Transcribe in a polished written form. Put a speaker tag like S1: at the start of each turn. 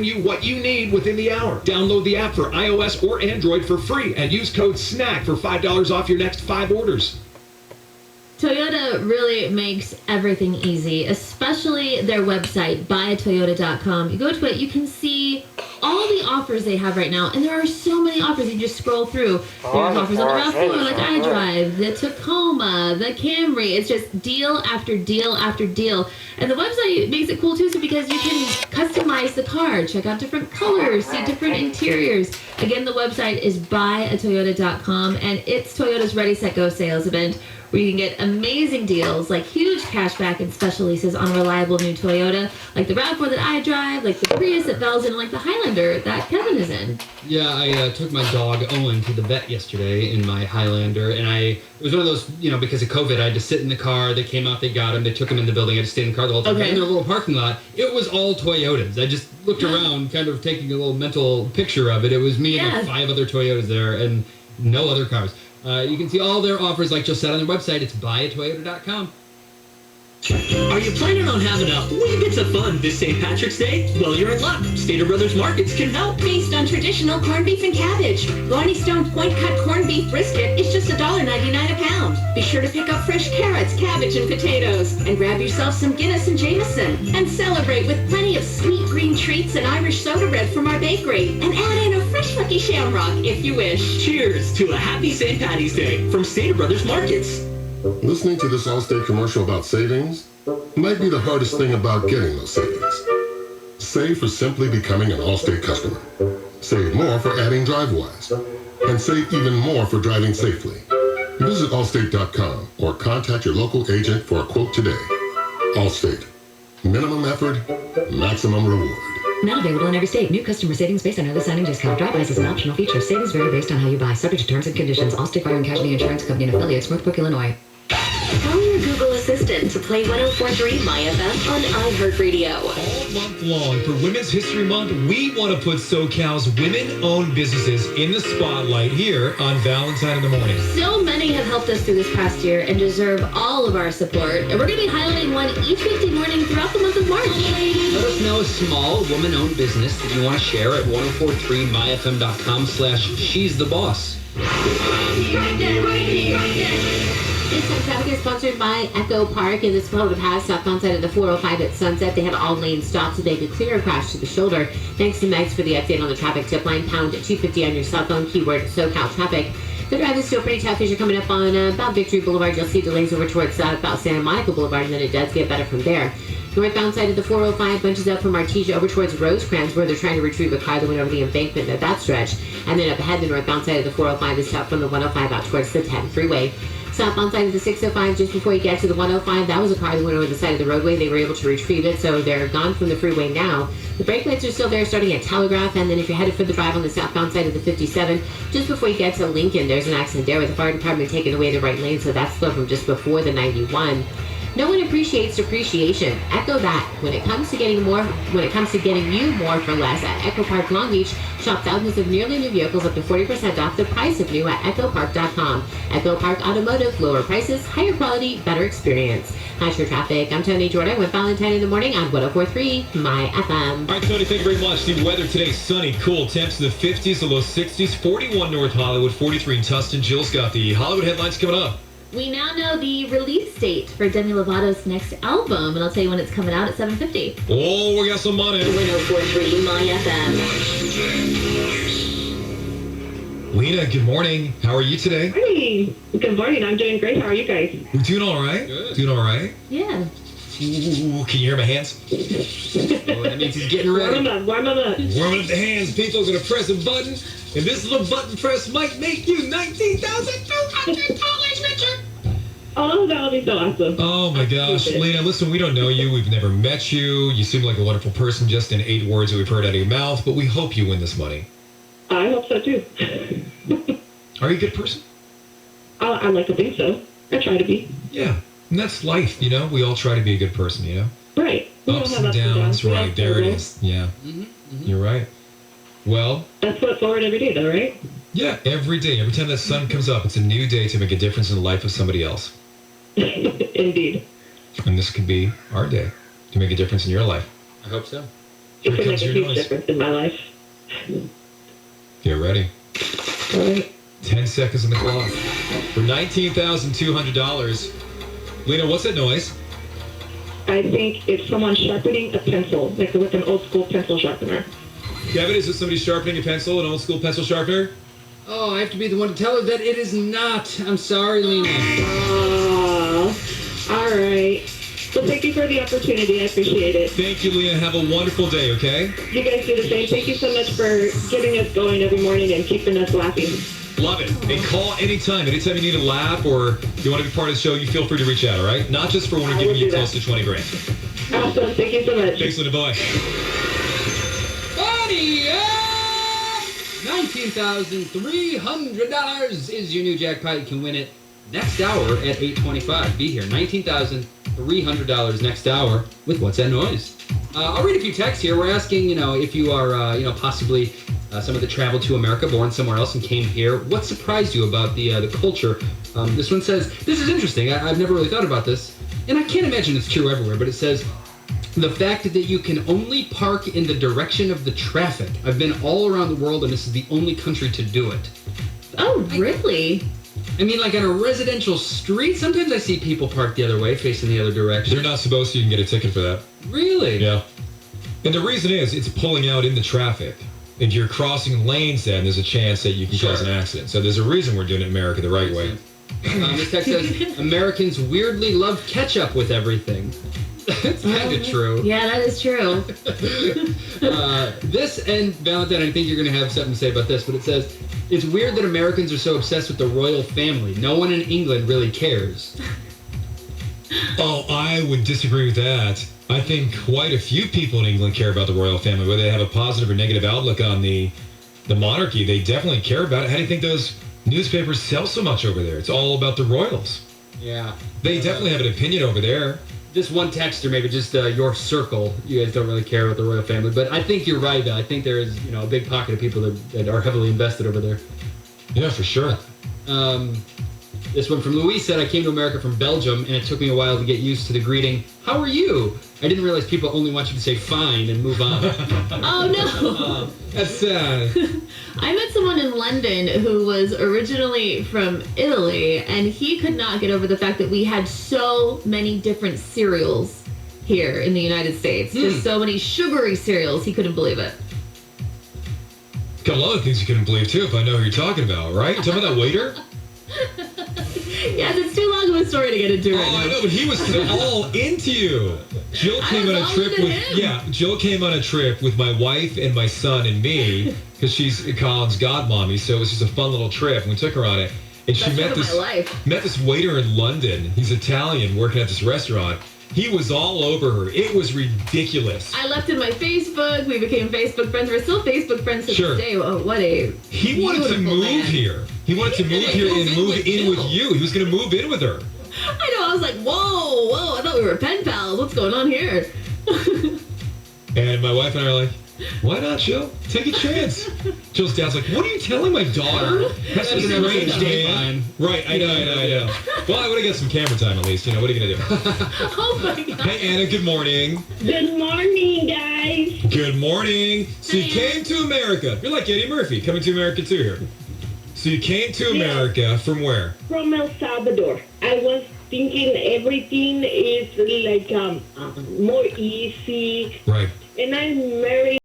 S1: you what you need within the hour. Download the app for iOS or Android for free and use code SNACK for $5 off your next 5 orders.
S2: Toyota really makes everything easy, especially their website, buyatoyota.com. You go to it, you can see all the offers they have right now, and there are so many offers. You just scroll through. There's offers on the RAV4, like I drive, the Tacoma, the Camry. It's just deal after deal after deal. And the website makes it cool too, so because you can customize the car, check out different colors, see different interiors. Again, the website is buyatoyota.com, and it's Toyota's Ready, Set, Go sales event, where you can get amazing deals like huge cashback and special leases on reliable new Toyota, like the RAV4 that I drive, like the Prius that Belle's in, and like the Highlander that Kevin is in.
S3: Yeah, I took my dog Owen to the vet yesterday in my Highlander, and it was one of those, because of COVID, I had to sit in the car. They came out, they got him, they took him in the building. I had to stay in the car the whole time.
S2: Okay.
S3: In their little parking lot, it was all Toyotas. I just looked around, kind of taking a little mental picture of it. It was me and like 5 other Toyotas there, and no other cars. You can see all their offers, like Jill said, on their website. It's buyatoyota.com.
S4: Are you planning on having a wee bits of fun this St. Patrick's Day? Well, you're in luck. Stater Brothers Markets can help.
S5: Based on traditional corned beef and cabbage, Larney Stone point-cut corned beef brisket is just $1.99 a pound. Be sure to pick up fresh carrots, cabbage, and potatoes. And grab yourself some Guinness and Jameson. And celebrate with plenty of sweet green treats and Irish soda bread from our bakery. And add in a fresh Lucky Shamrock if you wish.
S4: Cheers to a happy St. Patty's Day from Stater Brothers Markets.
S6: Listening to this Allstate commercial about savings might be the hardest thing about getting those savings. Save for simply becoming an Allstate customer. Save more for adding DriveWise. And save even more for driving safely. Visit Allstate.com or contact your local agent for a quote today. Allstate. Minimum effort, maximum reward.
S7: Not available in every state. New customer savings based on early signing discount. DriveWise is an optional feature. Savings vary based on how you buy. Subject to terms and conditions. Allstate Fire and Casualty Insurance Company and affiliates, Northbrook, Illinois.
S5: Tell your Google Assistant to play 104.3 MyFM on iHeartRadio.
S1: All month long for Women's History Month, we want to put SoCal's women-owned businesses in the spotlight here on Valentine in the Morning.
S2: So many have helped us through this past year and deserve all of our support. And we're going to be highlighting one each weekday morning throughout the month of March.
S3: Let us know a small woman-owned business that you want to share at 1043myfm.com/she's the boss.
S2: This traffic is sponsored by Echo Park, and this will pass southbound side of the 405 at Sunset. They had all lanes stopped so they could clear a crash to the shoulder. Thanks to Megs for the update on the traffic tip line. Pound 250 on your cell phone, keyword SoCal traffic. The drive is still pretty tough as you're coming up on about Victory Boulevard. You'll see delays over towards about Santa Monica Boulevard, and then it does get better from there. Northbound side of the 405 bunches up from Artesia over towards Rosecrans, where they're trying to retrieve a car that went over the embankment at that stretch. And then up ahead, the northbound side of the 405 is tough from the 105 out towards the 10 freeway. Southbound side of the 605, just before you get to the 105, that was a car that went over the side of the roadway. They were able to retrieve it, so they're gone from the freeway now. The brake lights are still there starting at Telegraph, and then if you're headed for the drive on the southbound side of the 57, just before you get to Lincoln, there's an accident there with the fire department taking away the right lane, so that's slow from just before the 91. No one appreciates depreciation. Echo that. When it comes to getting you more for less at Echo Park Long Beach, shop thousands of nearly new vehicles up to 40% off the price of new at EchoPark.com. Echo Park Automotive, lower prices, higher quality, better experience. How's your traffic? I'm Tony Jordan with Valentine in the Morning on 104.3 MyFM.
S1: All right, Tony, thank you very much. The weather today, sunny, cool. Temps in the 50s, the low 60s, 41 North Hollywood, 43 in Tustin. Jill's got the Hollywood headlines coming up.
S2: We now know the release date for Demi Lovato's next album, and I'll tell you when it's coming out at 7:50.
S1: Oh, we got some money.
S5: 104.3 MyFM.
S1: Lena, good morning. How are you today?
S8: Hey, good morning. I'm doing great. How are you guys?
S1: We're doing all right.
S3: Good.
S1: Doing all right.
S2: Yeah.
S1: Ooh, can you hear my hands?
S3: Oh, that means he's getting ready.
S8: Warm them up.
S1: Warming up the hands. People are going to press a button, and this little button press might make you $19,200 richer.
S8: Oh, that would be so awesome.
S1: Oh, my gosh. Lena, listen, we don't know you. We've never met you. You seem like a wonderful person just in 8 words that we've heard out of your mouth, but we hope you win this money.
S8: I hope so, too.
S1: Are you a good person?
S8: I'd like to think so. I try to be.
S1: Yeah. And that's life, you know? We all try to be a good person, you know?
S8: Right. We
S1: Ups and downs, right. There it is. Yeah. You're right. Well.
S8: That's what's forward every day, though, right?
S1: Yeah, every day. Every time the sun comes up, it's a new day to make a difference in the life of somebody else.
S8: Indeed.
S1: And this could be our day to make a difference in your life.
S3: I hope so.
S8: It's
S1: Here
S8: gonna make
S1: comes
S8: a
S1: your
S8: huge
S1: noise.
S8: difference in my life.
S1: Get ready.
S8: All right.
S1: 10 seconds on the clock. For $19,200. Lena, what's that noise?
S8: I think it's someone sharpening a pencil, like with an old school pencil sharpener.
S1: Kevin, is it somebody sharpening a pencil, an old school pencil sharpener?
S3: Oh, I have to be the one to tell her that it is not. I'm sorry, Lena.
S8: All right. Well, thank you for the opportunity. I appreciate it.
S1: Thank you, Lena. Have a wonderful day, okay?
S8: You guys do the same. Thank you so much for getting us going every morning and keeping us laughing.
S1: Love it. And call anytime. Anytime you need a laugh or you want to be part of the show, you feel free to reach out, all right? Not just for when we're
S8: I
S1: giving
S8: will
S1: you
S8: do
S1: close
S8: that.
S1: to 20 grand.
S8: Awesome. Thank you so much.
S1: Thanks, Lena. Bye.
S3: Buddy, $19,300 is your new jackpot. You can win it next hour at 8:25. Be here. $19,300 next hour with What's That Noise? I'll read a few texts here. We're asking, if you are, possibly someone that traveled to America, born somewhere else, and came here. What surprised you about the culture? This one says, this is interesting. I've never really thought about this, and I can't imagine it's true everywhere, but it says, the fact that you can only park in the direction of the traffic. I've been all around the world, and this is the only country to do it.
S2: Oh, really?
S3: I mean, like on a residential street, sometimes I see people park the other way, facing the other direction.
S1: They're not supposed to. You can get a ticket for that.
S3: Really?
S1: Yeah. And the reason is, it's pulling out in the traffic. If you're crossing lanes, then there's a chance that you can cause an accident. So there's a reason we're doing it in America the right way.
S3: This text says, Americans weirdly love ketchup with everything. That's kind of true.
S2: Yeah, that is true.
S3: This and Valentine, I think you're going to have something to say about this, but it says, it's weird that Americans are so obsessed with the royal family. No one in England really cares.
S1: Oh, I would disagree with that. I think quite a few people in England care about the royal family, whether they have a positive or negative outlook on the monarchy. They definitely care about it. How do you think those newspapers sell so much over there? It's all about the royals.
S3: Yeah.
S1: They definitely have an opinion over there.
S3: Just one text or maybe just your circle. You guys don't really care about the royal family. But I think you're right, though. I think there is a big pocket of people that are heavily invested over there.
S1: Yeah, for sure.
S3: This one from Louise said, I came to America from Belgium, and it took me a while to get used to the greeting, how are you? I didn't realize people only want you to say fine and move on.
S2: Oh, no.
S1: That's sad.
S2: I met someone in London who was originally from Italy, and he could not get over the fact that we had so many different cereals here in the United States. Just so many sugary cereals. He couldn't believe it.
S1: Got a lot of things you couldn't believe, too, if I know who you're talking about, right? You talking about that waiter?
S2: Yes, it's too long of a story to get into right
S1: Oh,
S2: now.
S1: I know, but he was all into you. Jill came on a trip with Jill came on a trip with my wife and my son and me because she's Colin's godmommy, so it was just a fun little trip. And we took her on it, and she met this waiter in London. He's Italian, working at this restaurant. He was all over her. It was ridiculous.
S2: I left him my Facebook. We became Facebook friends. We're still Facebook friends to this day. Oh, what a
S1: He wanted to move here. He wanted to move here and move in with you. He was going to move in with her.
S2: I know. I was like, whoa, I thought we were pen pals. What's going on here?
S1: And my wife and I are like, why not, Jill? Take a chance. Jill's dad's like, what are you telling my daughter? That's a strange man. Right, I know. Well, I would have got some camera time at least. What are you going to do?
S2: Oh, my God.
S1: Hey, Anna, good morning.
S8: Good morning, guys.
S1: Good morning. So you came to America. You're like Eddie Murphy, coming to America too here. So you came to America from where?
S8: From El Salvador. I was thinking everything is like more easy.
S1: Right.
S8: And I'm married